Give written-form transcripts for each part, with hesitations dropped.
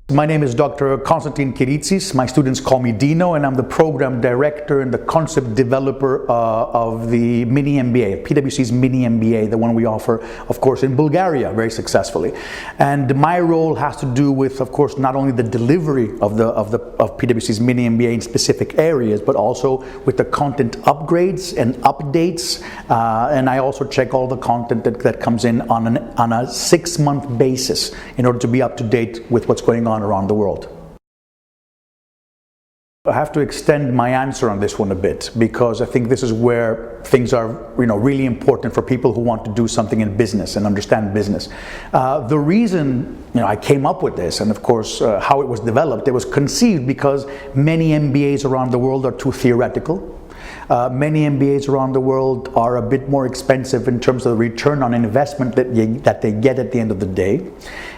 My name is Dr. Constantine Kiritsis. My students call me Dino, and I'm the program director and the concept developer of the mini MBA, PwC's mini MBA, the one we offer, of course, in Bulgaria very successfully. And my role has to do with, of course, not only the delivery of PwC's mini MBA in specific areas, but also with the content upgrades and updates. And I also check all the content that comes in on a 6-month basis in order to be up to date with what's going on around the world. I have to extend my answer on this one a bit, because I think this is where things are really important for people who want to do something in business and understand business. The reason I came up with this, and of course how it was developed, it was conceived because many MBAs around the world are too theoretical. Many MBAs around the world are a bit more expensive in terms of the return on investment that they get at the end of the day.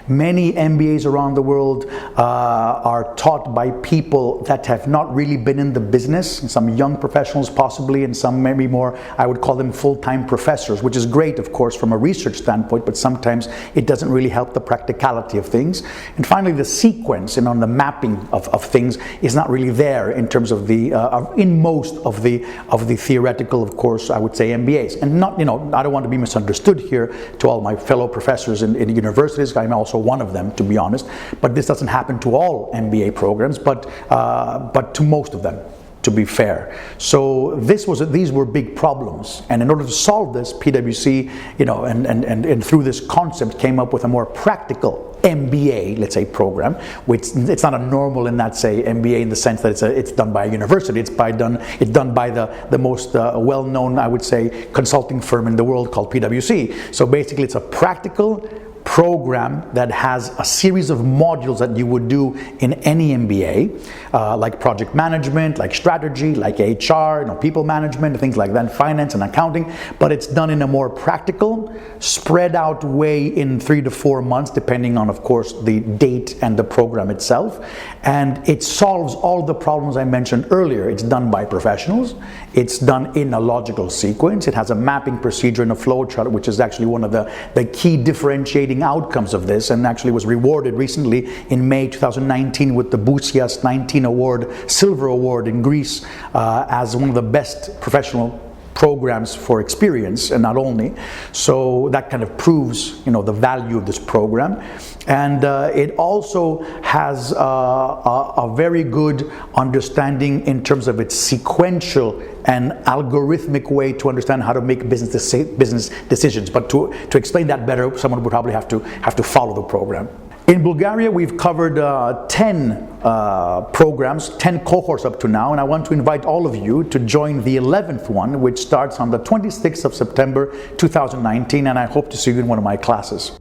Many MBAs around the world are taught by people that have not really been in the business, some young professionals possibly, and some maybe more, I would call them full-time professors, which is great, of course, from a research standpoint, but sometimes it doesn't really help the practicality of things. And finally, the sequence and on the mapping of things is not really there in terms of in most of the theoretical, of course, I would say MBAs. And not, I don't want to be misunderstood here to all my fellow professors in universities. I'm also one of them, to be honest, but this doesn't happen to all MBA programs, but to most of them, to be fair. So these were big problems, and in order to solve this, PwC, and through this concept, came up with a more practical MBA, let's say, program, which it's not a normal in that, say, MBA in the sense that it's done by a university. It's done by the most well-known, I would say, consulting firm in the world called PwC. So basically, it's a practical program that has a series of modules that you would do in any MBA, like project management, like strategy, like HR, people management, things like that, finance and accounting, but it's done in a more practical, spread out way in 3 to 4 months, depending on, of course, the date and the program itself. And it solves all the problems I mentioned earlier. It's done by professionals. It's done in a logical sequence. It has a mapping procedure and a flow chart, which is actually one of the key differentiating outcomes of this, and actually was rewarded recently in May 2019 with the PwC's 19 Award, Silver Award in Greece, as one of the best professional programs for experience, and not only. So that kind of proves the value of this program. And it also has a very good understanding in terms of its sequential and algorithmic way to understand how to make business decisions. But to explain that better, someone would probably have to follow the program. In Bulgaria, we've covered 10 programs, 10 cohorts up to now, and I want to invite all of you to join the 11th one, which starts on the 26th of September 2019, and I hope to see you in one of my classes.